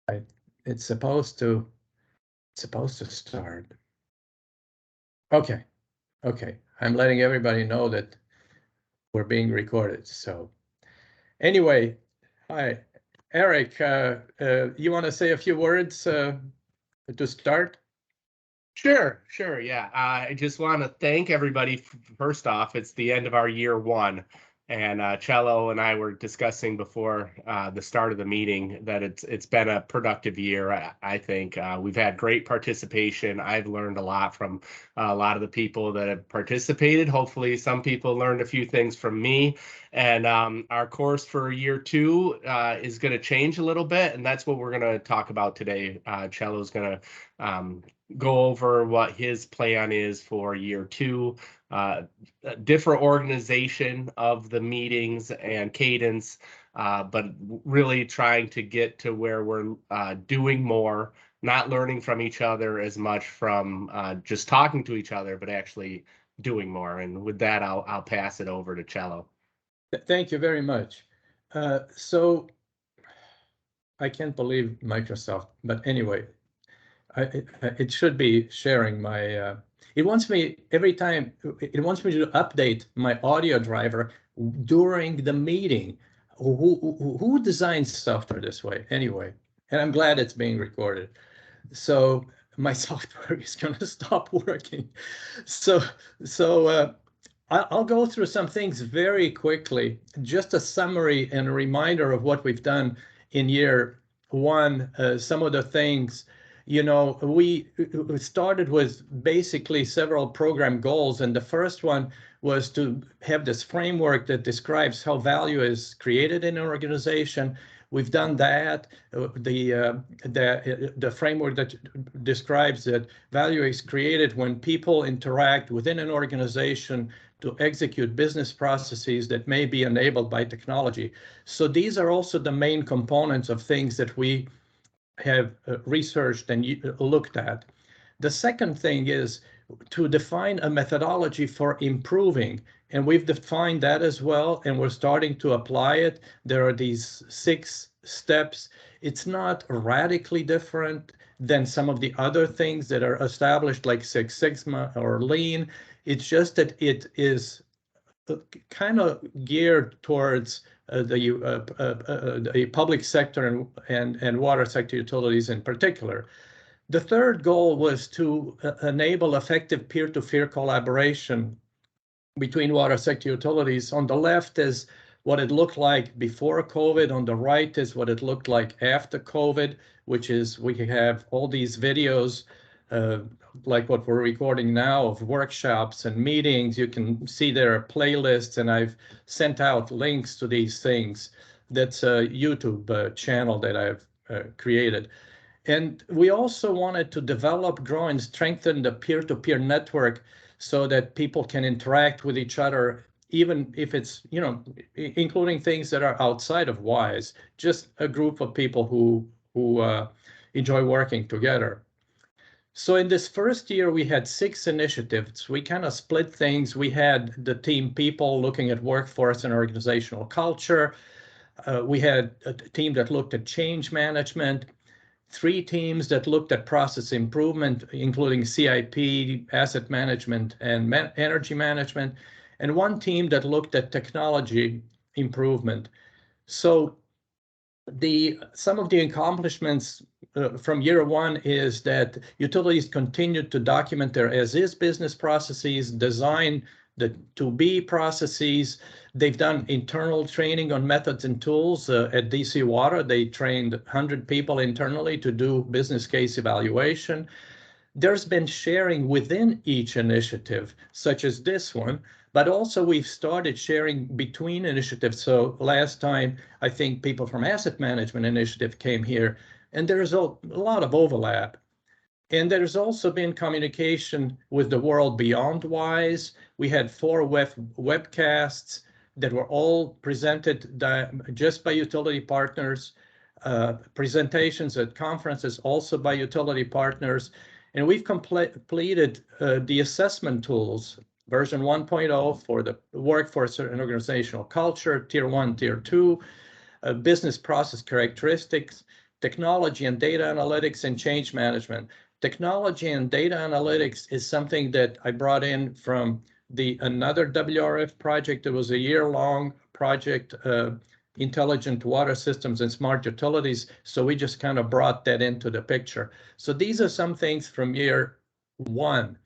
It's supposed to start. Okay. I'm letting everybody know that we're being recorded. So anyway, hi, Eric. You want to say a few words to start? Sure. Yeah. I just want to thank everybody. First off, it's the end of our year one. And Cello and I were discussing before the start of the meeting that it's been a productive year. I think we've had great participation. I've learned a lot from a lot of the people that have participated. Hopefully, some people learned a few things from me. And our course for year two is going to change a little bit, and that's what we're going to talk about today. Cello's going to go over what his plan is for year two. Different organization of the meetings and cadence, but really trying to get to where we're doing more, not learning from each other as much from just talking to each other, but actually doing more. And with that, I'll pass it over to Cello. Thank you very much. So I can't believe Microsoft, but anyway, it should be sharing my. It wants me every time. It wants me to update my audio driver during the meeting. Who designs software this way anyway? And I'm glad it's being recorded. So my software is going to stop working. So I'll go through some things very quickly. Just a summary and a reminder of what we've done in year one. Some of the things. We started with basically several program goals, and the first one was to have this framework that describes how value is created in an organization. We've done that. The framework that describes that value is created when people interact within an organization to execute business processes that may be enabled by technology. So these are also the main components of things that we have researched and looked at. The second thing is to define a methodology for improving, and we've defined that as well, and we're starting to apply it. There are these 6 steps. It's not radically different than some of the other things that are established, like Six Sigma or Lean. It's just that it is kind of geared towards the public sector and water sector utilities in particular. The third goal was to enable effective peer-to-peer collaboration between water sector utilities. On the left is what it looked like before COVID. On the right is what it looked like after COVID, which is we have all these videos like what we're recording now of workshops and meetings. You can see their playlists, and I've sent out links to these things. That's a YouTube channel that I've created. And we also wanted to develop, grow, and strengthen the peer-to-peer network so that people can interact with each other, even if it's, including things that are outside of WISE, just a group of people who enjoy working together. So in this first year, we had 6 initiatives. We kind of split things. We had the team people looking at workforce and organizational culture. We had a team that looked at change management, 3 teams that looked at process improvement, including CIP, asset management, and energy management, and 1 team that looked at technology improvement. So some of the accomplishments from year one is that utilities continued to document their as-is business processes, design the to-be processes. They've done internal training on methods and tools. At DC Water, they trained 100 people internally to do business case evaluation. There's been sharing within each initiative, such as this one, but also we've started sharing between initiatives. So last time, I think people from Asset Management Initiative came here, and there's a lot of overlap. And there's also been communication with the world beyond WISE. We had 4 webcasts that were all presented just by utility partners, presentations at conferences also by utility partners. And we've completed the assessment tools, version 1.0 for the workforce and organizational culture, tier 1, tier 2, business process characteristics. technology and data analytics and change management. Technology and data analytics is something that I brought in from another WRF project. It was a year-long project, Intelligent Water Systems and Smart Utilities. So we just kind of brought that into the picture. So these are some things from year one.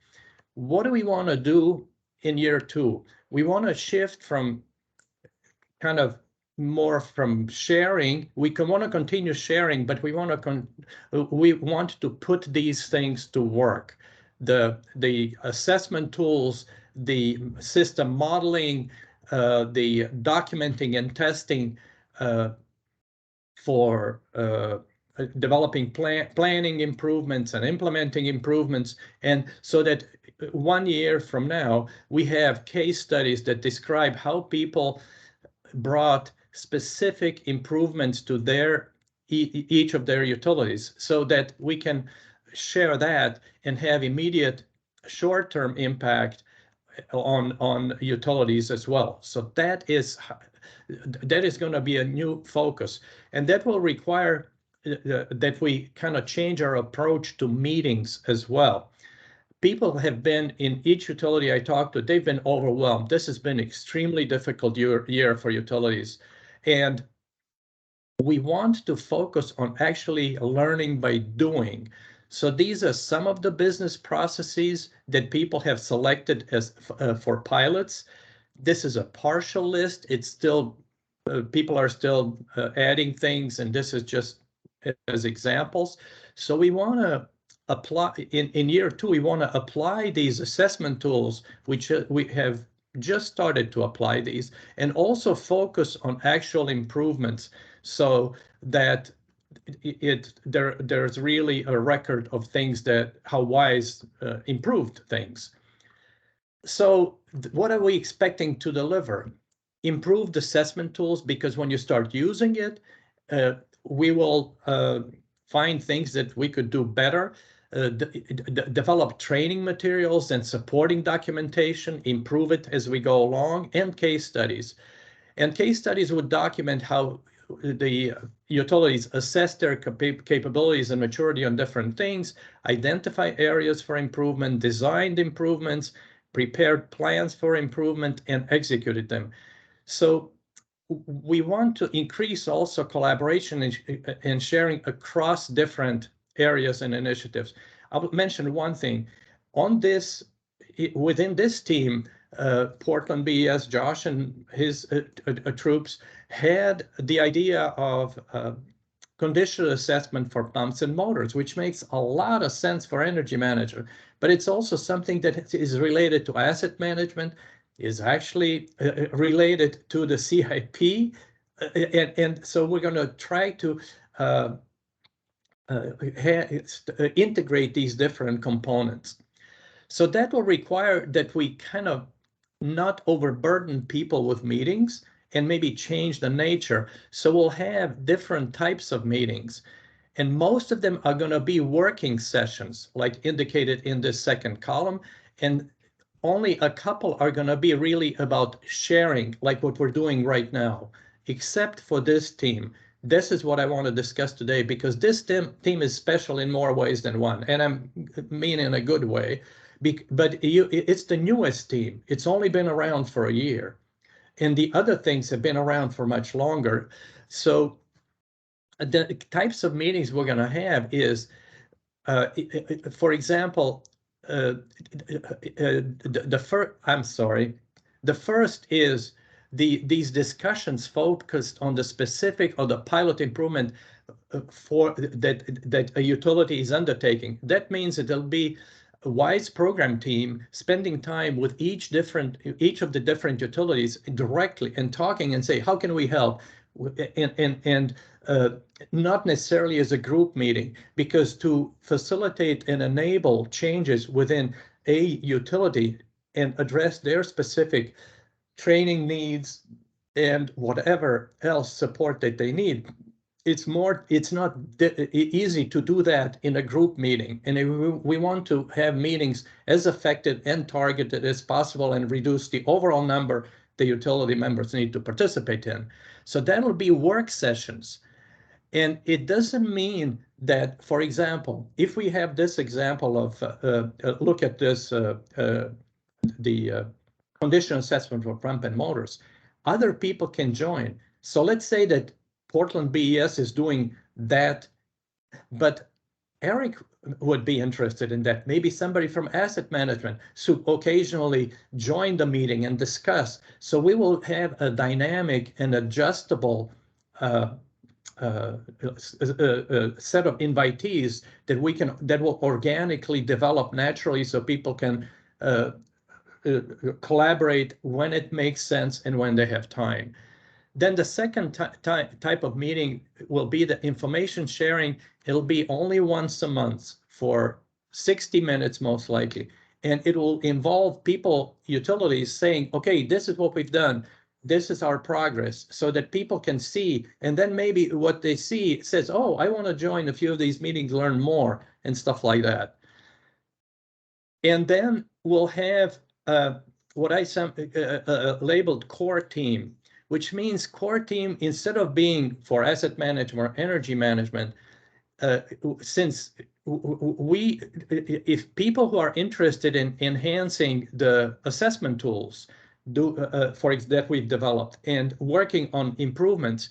What do we want to do in year two? We want to shift from kind of more from sharing. We want to continue sharing, but we want to put these things to work. The assessment tools, the system modeling, the documenting and testing for developing planning improvements and implementing improvements. And so that 1 year from now, we have case studies that describe how people brought specific improvements to each of their utilities, so that we can share that and have immediate short-term impact on utilities as well. So that is going to be a new focus, and that will require that we kind of change our approach to meetings as well. People have been in each utility I talked to, they've been overwhelmed. This has been extremely difficult year for utilities. And we want to focus on actually learning by doing. So these are some of the business processes that people have selected as for pilots. This is a partial list. It's still, people are still adding things, and this is just as examples. So we want to apply in year two, we want to apply these assessment tools, which we have just started to apply these, and also focus on actual improvements, so that there's really a record of things that how WISE improved things. So what are we expecting to deliver? Improved assessment tools, because when you start using it, we will find things that we could do better. Develop training materials and supporting documentation, improve it as we go along, and case studies. And case studies would document how the utilities assess their capabilities and maturity on different things, identify areas for improvement, designed improvements, prepared plans for improvement, and executed them. So we want to increase also collaboration and sharing across different areas and initiatives. I will mention one thing. On this, within this team, Portland BES, Josh and his troops had the idea of conditional assessment for pumps and motors, which makes a lot of sense for energy manager, but it's also something that is related to asset management, is actually related to the CIP, and so we're going to try to integrate these different components. So that will require that we kind of not overburden people with meetings and maybe change the nature. So we'll have different types of meetings, and most of them are going to be working sessions, like indicated in this second column, and only a couple are going to be really about sharing, like what we're doing right now, except for this team. This is what I want to discuss today, because this team is special in more ways than one, and I mean in a good way. But it's the newest team. It's only been around for a year, and the other things have been around for much longer. So the types of meetings we're going to have is, for example, the first is these discussions focused on the specific or the pilot improvement for that a utility is undertaking. That means that there'll be a WISE program team spending time with each of the different utilities directly and talking and say, how can we help? And not necessarily as a group meeting, because to facilitate and enable changes within a utility and address their specific training needs and whatever else support that they need, it's not easy to do that in a group meeting. And we want to have meetings as effective and targeted as possible and reduce the overall number the utility members need to participate in. So that will be work sessions. And it doesn't mean that, for example, if we have this example of, look at this, the condition assessment for pump and motors, other people can join. So let's say that Portland BES is doing that, but Eric would be interested in that. Maybe somebody from asset management should occasionally join the meeting and discuss. So we will have a dynamic and adjustable set of invitees that will organically develop naturally, so people can collaborate when it makes sense and when they have time. Then the second type of meeting will be the information sharing. It'll be only once a month for 60 minutes, most likely. And it will involve people, utilities saying, okay, this is what we've done. This is our progress, so that people can see. And then maybe what they see says, oh, I want to join a few of these meetings, learn more and stuff like that. And then we'll have what I labeled core team, which means core team, instead of being for asset management or energy management, since if people who are interested in enhancing the assessment tools that we've developed and working on improvements,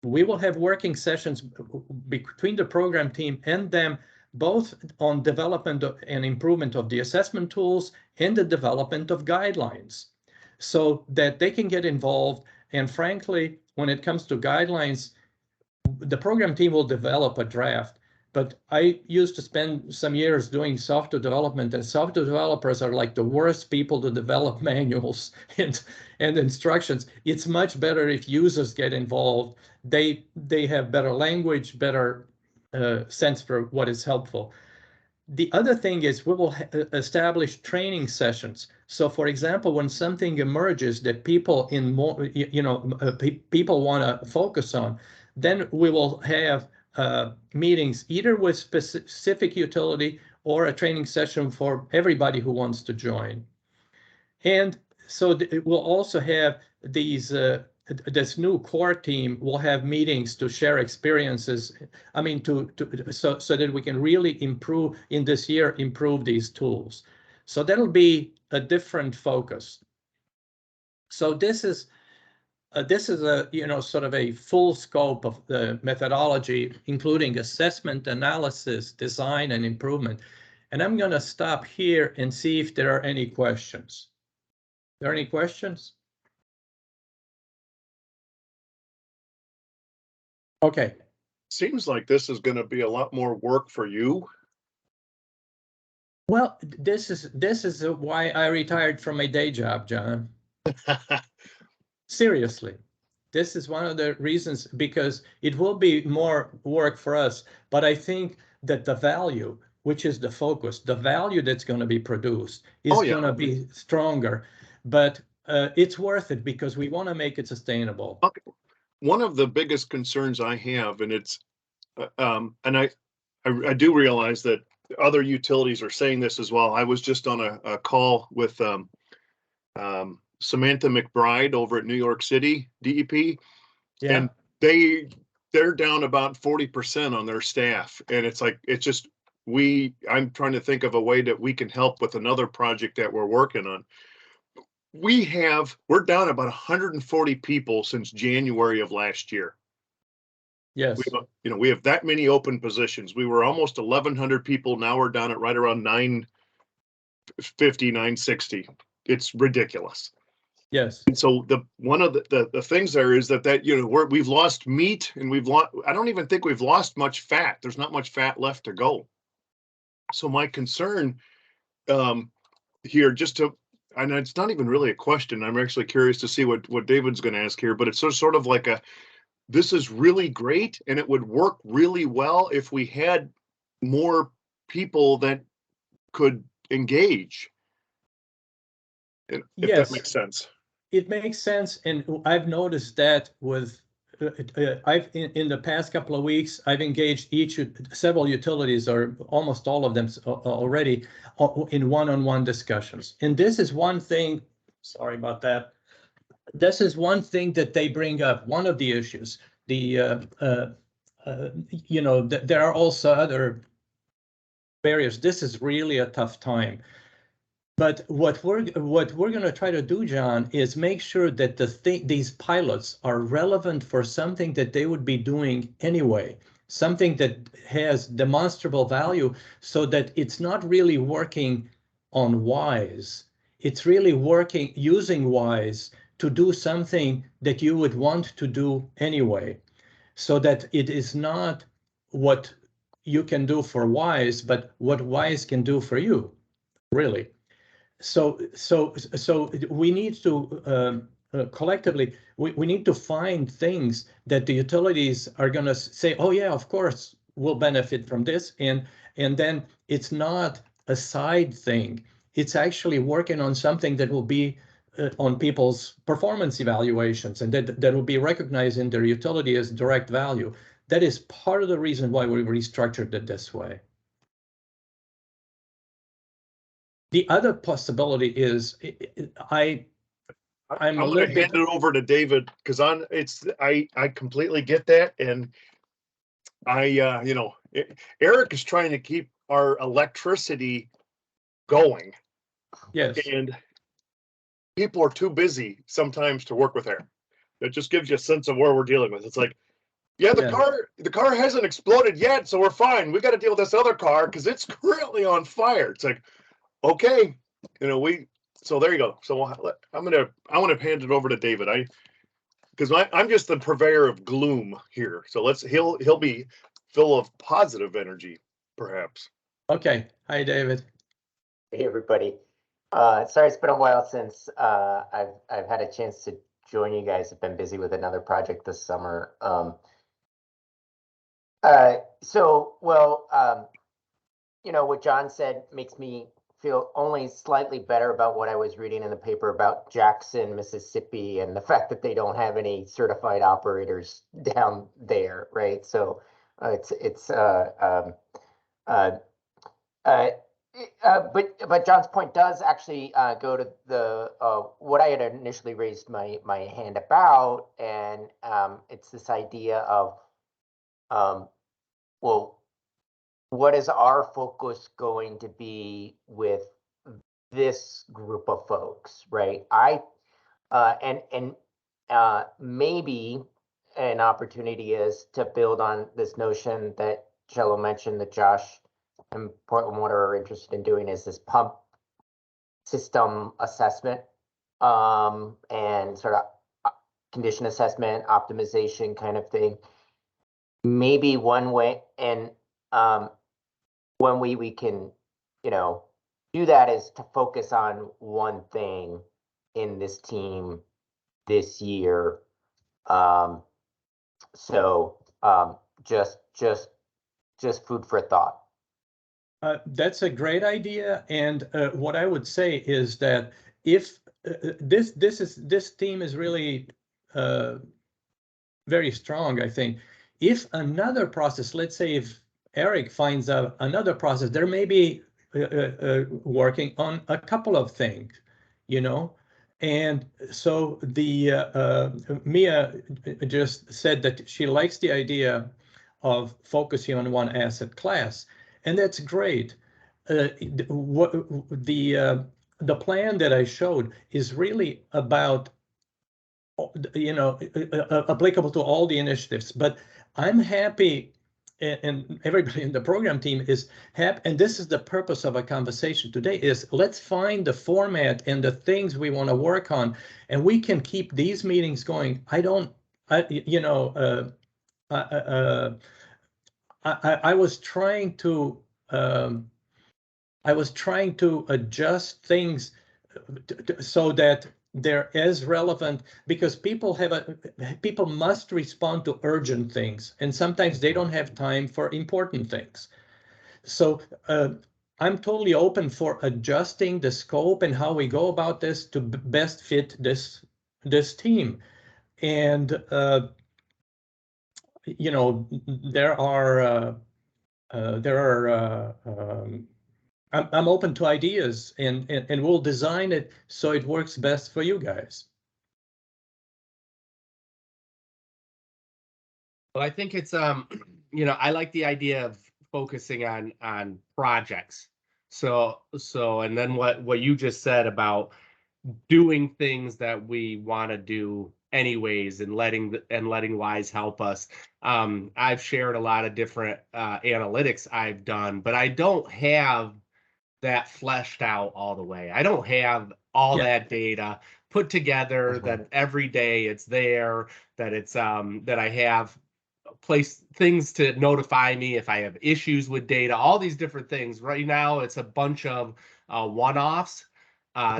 we will have working sessions between the program team and them, both on development and improvement of the assessment tools and the development of guidelines, so that they can get involved. And frankly, when it comes to guidelines, the program team will develop a draft. But I used to spend some years doing software development, and software developers are like the worst people to develop manuals and instructions. It's much better if users get involved. They have better language, better sense for what is helpful. The other thing is we will establish training sessions. So, for example, when something emerges that people people want to focus on, then we will have meetings either with specific utility or a training session for everybody who wants to join. And so we'll also have these this new core team will have meetings to share experiences. I mean, so that we can really improve in this year, improve these tools. So that'll be a different focus. So this is a sort of a full scope of the methodology, including assessment, analysis, design, and improvement. And I'm going to stop here and see if there are any questions. Are there any questions? Okay. Seems like this is going to be a lot more work for you. Well, this is why I retired from my day job, John. Seriously, this is one of the reasons, because it will be more work for us. But I think that the value, which is the focus, the value that's going to be produced is going to be stronger. But it's worth it because we want to make it sustainable. Okay. One of the biggest concerns I have, and it's, and I do realize that other utilities are saying this as well. I was just on a call with Samantha McBride over at New York City DEP, and they're down about 40% on their staff, and it's like I'm trying to think of a way that we can help with another project that we're working on. We're down about 140 people since January of last year. Yes. We have that many open positions. We were almost 1,100 people. Now we're down at right around 950, 960. It's ridiculous. Yes. And so one of the things there is that we've lost meat, and I don't even think we've lost much fat. There's not much fat left to go. So my concern here, and it's not even really a question. I'm actually curious to see what David's going to ask here, but it's sort of like this is really great, and it would work really well if we had more people that could engage. If that makes sense. It makes sense, and I've noticed that with in the past couple of weeks, I've engaged several utilities, or almost all of them already, in one-on-one discussions. And this is one thing. Sorry about that. This is one thing that they bring up. One of the issues you know, there are also other barriers. This is really a tough time. But what we're going to try to do, John, is make sure that these pilots are relevant for something that they would be doing anyway, something that has demonstrable value, so that it's not really working on WISE. It's really using WISE to do something that you would want to do anyway, so that it is not what you can do for WISE, but what WISE can do for you, really. So we need to collectively, we need to find things that the utilities are going to say, oh yeah, of course, we'll benefit from this. And then it's not a side thing. It's actually working on something that will be on people's performance evaluations, and that will be recognized in their utility as direct value. That is part of the reason why we restructured it this way. The other possibility is I'm going to hand it over to David, because I completely get that, and you know, Eric is trying to keep our electricity going. Yes. And people are too busy sometimes to work with Eric. That just gives you a sense of where we're dealing with. It's like, yeah, the car hasn't exploded yet, so we're fine. We got to deal with this other car because it's currently on fire. It's like, okay, you know, so there you go. So I want to hand it over to David. Because I'm just the purveyor of gloom here. So he'll be full of positive energy, perhaps. Okay. Hi, David. Hey, everybody. Sorry, it's been a while since I've had a chance to join you guys. I've been busy with another project this summer. You know, what John said makes me feel only slightly better about what I was reading in the paper about Jackson, Mississippi, and the fact that they don't have any certified operators down there, right? So but John's point does actually go to the what I had initially raised my hand about, and it's this idea of well, what is our focus going to be with this group of folks, right? Maybe an opportunity is to build on this notion that Cello mentioned, that Josh and Portland Water are interested in doing, is this pump system assessment and sort of condition assessment, optimization kind of thing. Maybe one way, and one way we can, you know, do that is to focus on one thing in this team this year. Just food for thought. That's a great idea, and what I would say is that if this team is really very strong, I think. If another process, let's say if Eric finds out another process, there may be working on a couple of things, you know. And so Mia just said that she likes the idea of focusing on one asset class, and that's great. The plan that I showed is really about, you know, applicable to all the initiatives, but I'm happy, and everybody in the program team is happy, and this is the purpose of a conversation today, is let's find the format and the things we want to work on, and we can keep these meetings going. I was trying to adjust things so that they're as relevant, because people must respond to urgent things, and sometimes they don't have time for important things. So I'm totally open for adjusting the scope and how we go about this to best fit this team. And you know, I'm open to ideas, and we'll design it so it works best for you guys. Well, I think it's you know, I like the idea of focusing on projects. So and then what you just said about doing things that we want to do anyways and letting Wise help us. I've shared a lot of different analytics I've done, but I don't have that fleshed out all the way. I don't have all Yeah. that data put together that every day it's there, that it's that I have place things to notify me if I have issues with data, all these different things. Right now, it's a bunch of one-offs.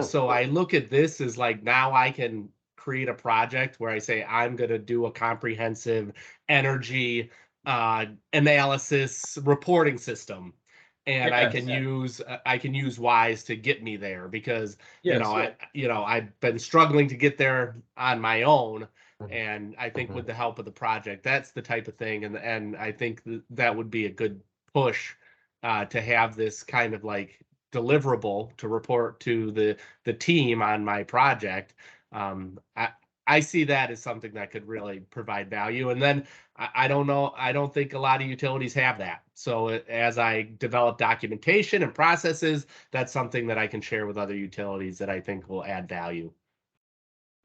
So I look at this as like now I can create a project where I say I'm going to do a comprehensive energy analysis reporting system. And I can use Wise to get me there because Yes. I've been struggling to get there on my own. And I think with the help of the project, that's the type of thing. And I think that would be a good push to have this kind of like deliverable to report to the team on my project. I see that as something that could really provide value. And then I don't know, I don't think a lot of utilities have that. So as I develop documentation and processes, that's something that I can share with other utilities that I think will add value.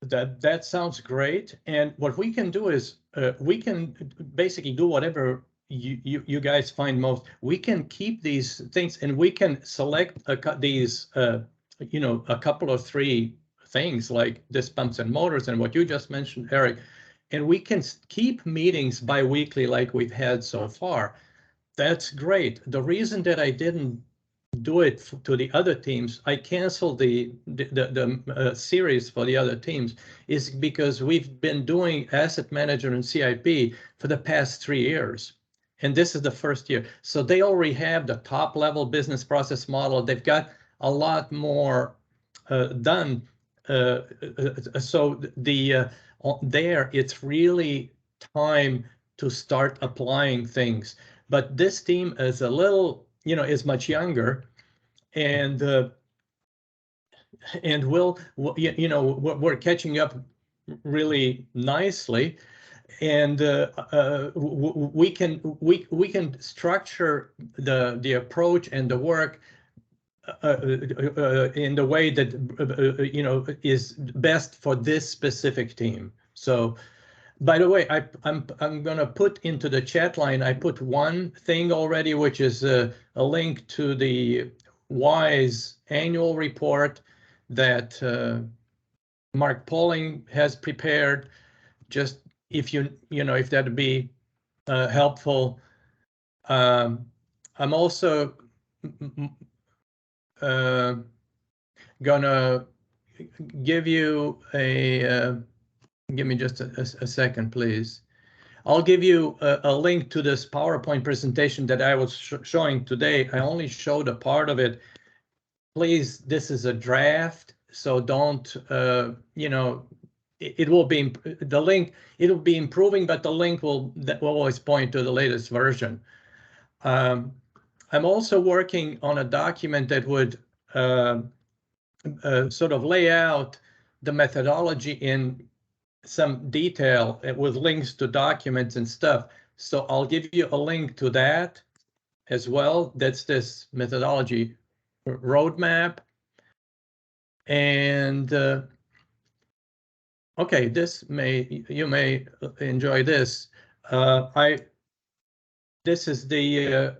That sounds great. And what we can do is we can basically do whatever you guys find most. We can keep these things and we can select these a couple of three things like this pumps and motors and what you just mentioned, Eric, and we can keep meetings bi-weekly like we've had so far. That's great. The reason that I didn't do it to the other teams, I canceled the series for the other teams, is because we've been doing asset manager and CIP for the past 3 years. And this is the first year. So they already have the top level business process model. They've got a lot more done. So there, it's really time to start applying things. But this team is a little, is much younger, and we're catching up really nicely, and we can structure the approach and the work in the way that is best for this specific team. So, by the way, I'm gonna put into the chat line. I put one thing already, which is a link to the Wise annual report that Mark Pauling has prepared. Just if if that'd be helpful. I'm also gonna give you a. Give me just a second, please. I'll give you a link to this PowerPoint presentation that I was showing today. I only showed a part of it. Please, this is a draft, so don't, it will be the link. It'll be improving, but the link will always point to the latest version. I'm also working on a document that would sort of lay out the methodology in some detail with links to documents and stuff. So I'll give you a link to that as well. That's this methodology roadmap. And okay, you may enjoy this. This is the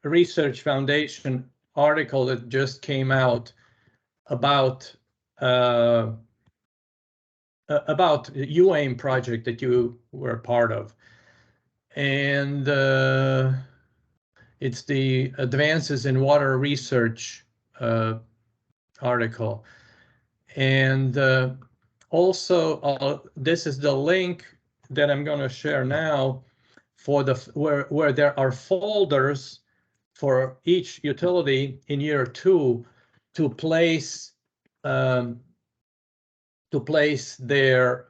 Research Foundation article that just came out about UAIM project that you were part of, and it's the Advances in Water Research article, and also this is the link that I'm going to share now for where there are folders for each utility in year 2 to place their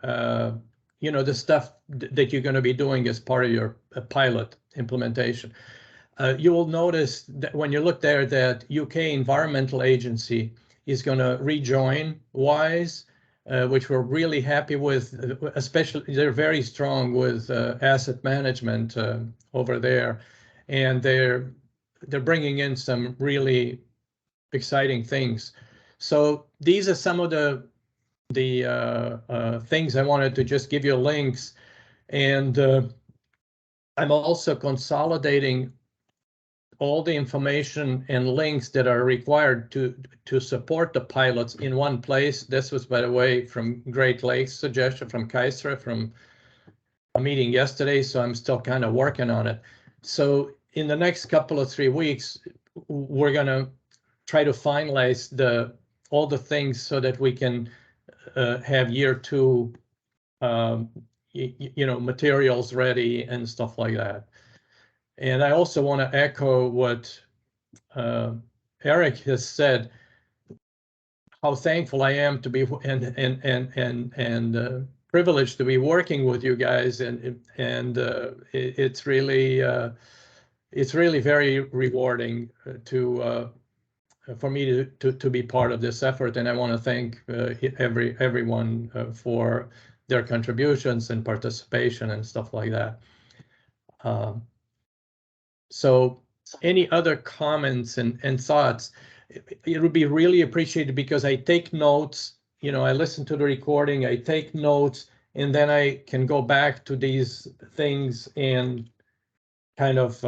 the stuff that you're going to be doing as part of your pilot implementation. You will notice that when you look there that UK Environmental Agency is going to rejoin Wise. which we're really happy with. Especially, they're very strong with asset management over there, and they're bringing in some really exciting things. So these are some of the things I wanted to just give you links, and I'm also consolidating all the information and links that are required to support the pilots in one place. This was, by the way, from Great Lakes suggestion from Kaiser from a meeting yesterday, so I'm still kind of working on it. So in the next couple of 3 weeks, we're gonna try to finalize all the things so that we can have year 2 materials ready and stuff like that. And I also want to echo what Eric has said, how thankful I am to be and privileged to be working with you guys, and it's really very rewarding for me to be part of this effort, and I want to thank everyone for their contributions and participation and stuff like that. So any other comments and thoughts? It would be really appreciated, because I take notes, I listen to the recording, I take notes, and then I can go back to these things and kind of,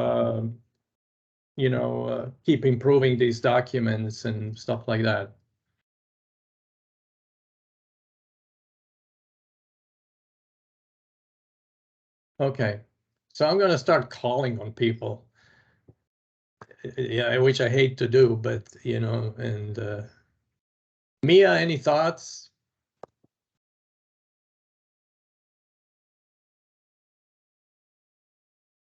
keep improving these documents and stuff like that. Okay, so I'm going to start calling on people. Yeah, which I hate to do, but and Mia, any thoughts?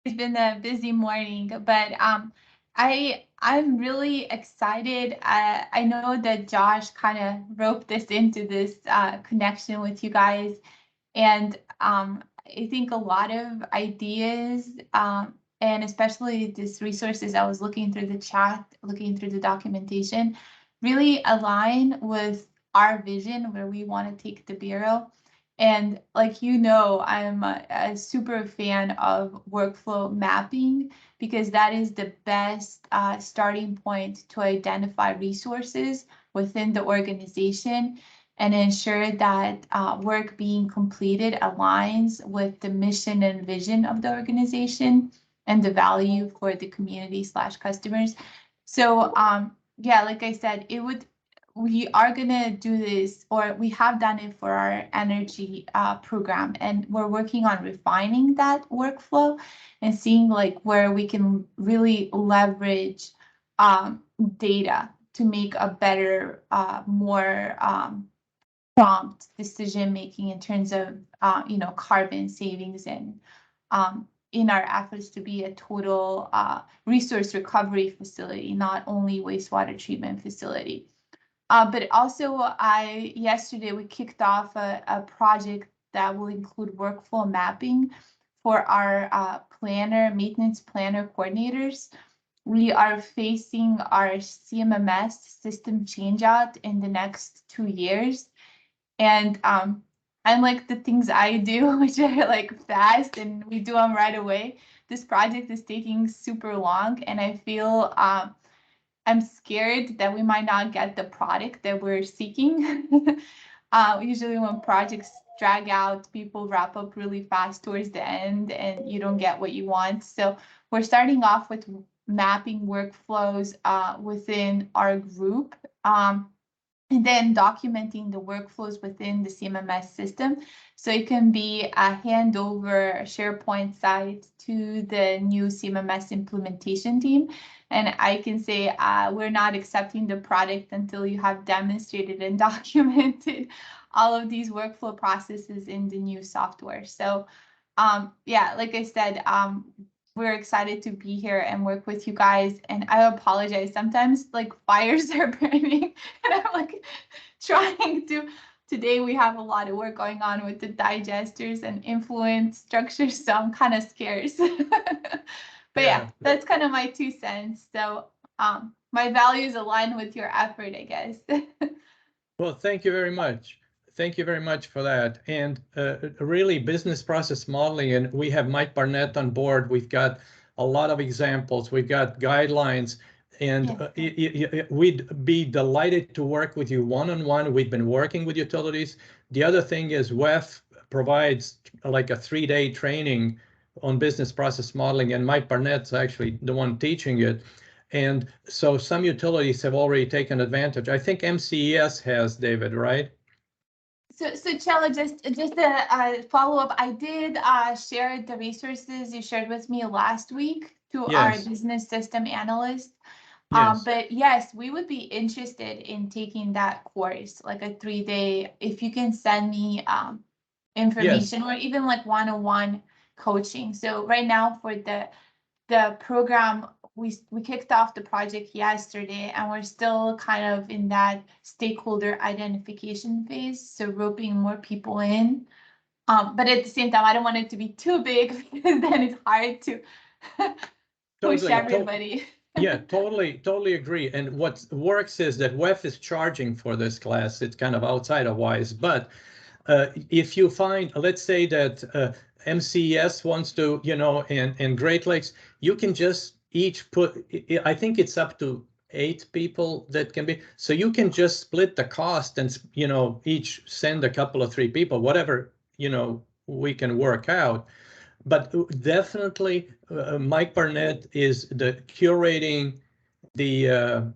It's been a busy morning, but I'm really excited. I know that Josh kind of roped this into this connection with you guys, and I think a lot of ideas, and especially these resources I was looking through the chat, looking through the documentation, really align with our vision where we want to take the Bureau. And like, I'm a super fan of workflow mapping, because that is the best starting point to identify resources within the organization and ensure that work being completed aligns with the mission and vision of the organization and the value for the community/customers. So yeah, like I said, we are gonna do this, or we have done it for our energy program, and we're working on refining that workflow and seeing like where we can really leverage data to make a better, more prompt decision making in terms of carbon savings, and in our efforts to be a total resource recovery facility, not only wastewater treatment facility. But also, yesterday we kicked off a project that will include workflow mapping for our maintenance planner coordinators. We are facing our CMMS system changeout in the next 2 years. And unlike the things I do, which are like fast and we do them right away, this project is taking super long, and I feel I'm scared that we might not get the product that we're seeking. Usually when projects drag out, people wrap up really fast towards the end and you don't get what you want. So we're starting off with mapping workflows within our group, and then documenting the workflows within the CMMS system. So it can be a handover, a SharePoint site to the new CMMS implementation team. And I can say we're not accepting the product until you have demonstrated and documented all of these workflow processes in the new software. So yeah, like I said, we're excited to be here and work with you guys. And I apologize. Sometimes like fires are burning and I'm like trying to, today we have a lot of work going on with the digesters and influence structures. So I'm kind of scarce. But yeah, that's kind of my 2 cents. So my values align with your effort, I guess. Well, thank you very much. Thank you very much for that. And really business process modeling, and we have Mike Barnett on board. We've got a lot of examples. We've got guidelines, and we'd be delighted to work with you one-on-one. We've been working with utilities. The other thing is WEF provides like a 3-day training on business process modeling, and Mike Barnett's actually the one teaching it. And so some utilities have already taken advantage. I think MCES has, David, right? So Cello, just a follow up. I did share the resources you shared with me last week to our business system analyst. But yes, we would be interested in taking that course, like a 3-day. If you can send me information, or even like one-on-one coaching. So right now for the program, we kicked off the project yesterday, and we're still kind of in that stakeholder identification phase, so roping more people in. But at the same time, I don't want it to be too big, because then it's hard to push everybody. Yeah, totally agree. And what works is that WEF is charging for this class. It's kind of outside of WISE, but if you find, let's say that MCES wants to, and Great Lakes, you can just each put, I think it's up to 8 people that can be, so you can just split the cost and, each send a couple of 3 people, whatever, we can work out. But definitely Mike Barnett is the curating the,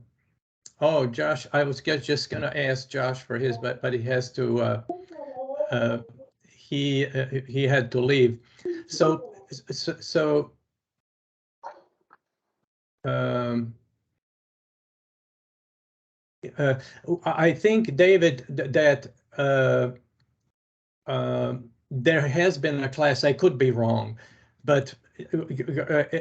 oh, Josh, I was just going to ask Josh for his, but he has to, he had to leave. So I think, David, that there has been a class, I could be wrong, but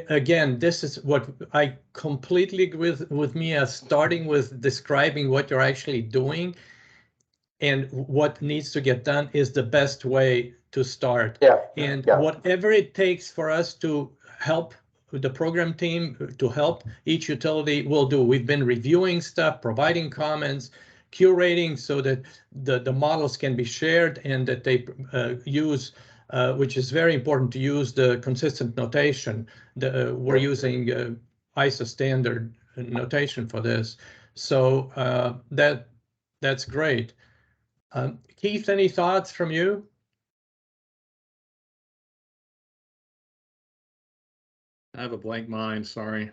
again, this is what I completely agree with Mia, starting with describing what you're actually doing and what needs to get done is the best way to start. Whatever it takes for us to help the program team, to help each utility, will do. We've been reviewing stuff, providing comments, curating so that the models can be shared and that they use, which is very important, to use the consistent notation. We're using ISO standard notation for this. So that's great. Keith, any thoughts from you? I have a blank mind, sorry.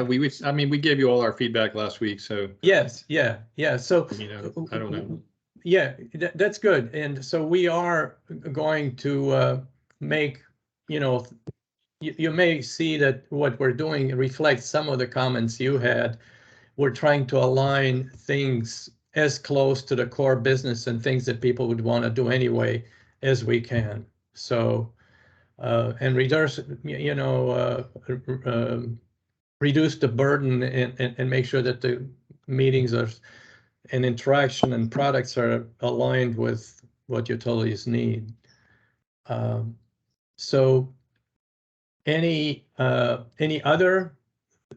We gave you all our feedback last week, so. Yes, yeah. So I don't know. Yeah, that's good. And so we are going to make, you may see that what we're doing reflects some of the comments you had. We're trying to align things as close to the core business and things that people would want to do anyway as we can. So, and reduce, reduce the burden and make sure that the meetings are and interaction and products are aligned with what utilities need. So any other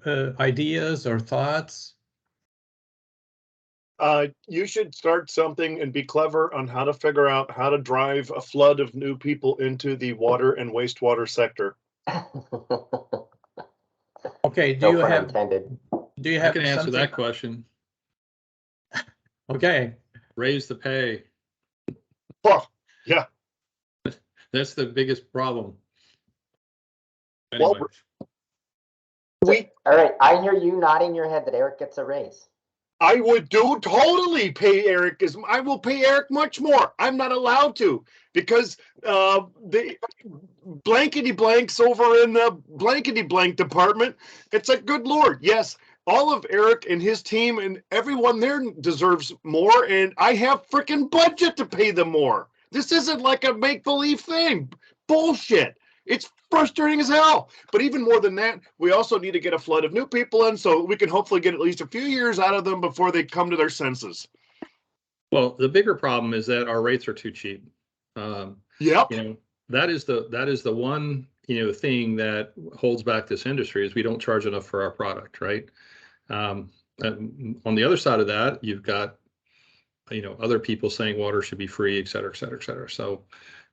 ideas or thoughts? You should start something and be clever on how to figure out how to drive a flood of new people into the water and wastewater sector. Okay, do you have I can answer that question. Okay. Raise the pay. Oh, yeah. That's the biggest problem. Anyway. Well, all right, I hear you nodding your head that Eric gets a raise. I would totally pay Eric, I will pay Eric much more. I'm not allowed to, because the blankety blanks over in the blankety blank department, it's like, good Lord, yes, all of Eric and his team and everyone there deserves more, and I have freaking budget to pay them more. This isn't like a make-believe thing. Bullshit. It's frustrating as hell. But even more than that, we also need to get a flood of new people in so we can hopefully get at least a few years out of them before they come to their senses. Well, the bigger problem is that our rates are too cheap. Yep. That is the one thing that holds back this industry, is we don't charge enough for our product, right? On the other side of that, you've got other people saying water should be free, et cetera, et cetera, et cetera. So,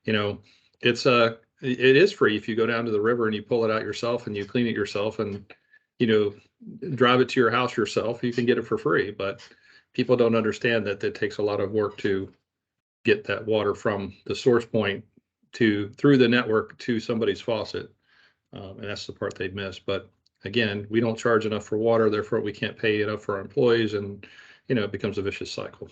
it is free if you go down to the river and you pull it out yourself and you clean it yourself and, drive it to your house yourself, you can get it for free. But people don't understand that it takes a lot of work to get that water from the source point through the network to somebody's faucet. And that's the part they've missed. But again, we don't charge enough for water, therefore we can't pay enough for our employees, and it becomes a vicious cycle.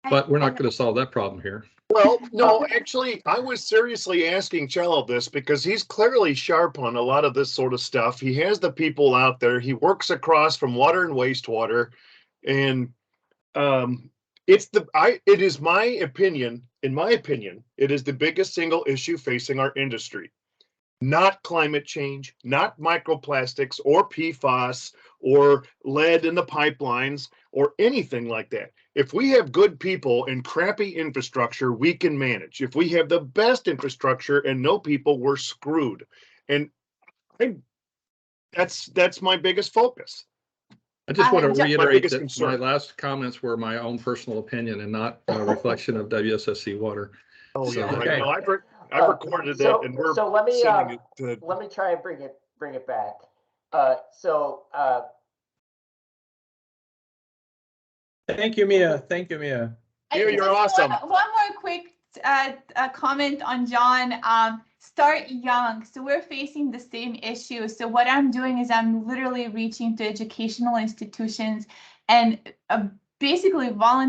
But we're not going to solve that problem here. Well, no, actually, I was seriously asking Cello this because he's clearly sharp on a lot of this sort of stuff. He has the people out there. He works across from water and wastewater, and it is my opinion. In my opinion, it is the biggest single issue facing our industry. Not climate change, not microplastics or PFAS or lead in the pipelines or anything like that. If we have good people and crappy infrastructure, we can manage. If we have the best infrastructure and no people, we're screwed. And that's my biggest focus. I just want to My reiterate biggest that concern. my last comments were my own personal opinion and not a reflection of WSSC Water. Oh, yeah, So- right. Okay. No, I've recorded that, and we're so let me sending it to. let me try and bring it back. Thank you, Mia. Thank you, Mia. I You're just awesome. One more quick comment on John. Start young. So we're facing the same issue. So what I'm doing is I'm literally reaching to educational institutions and basically volunteering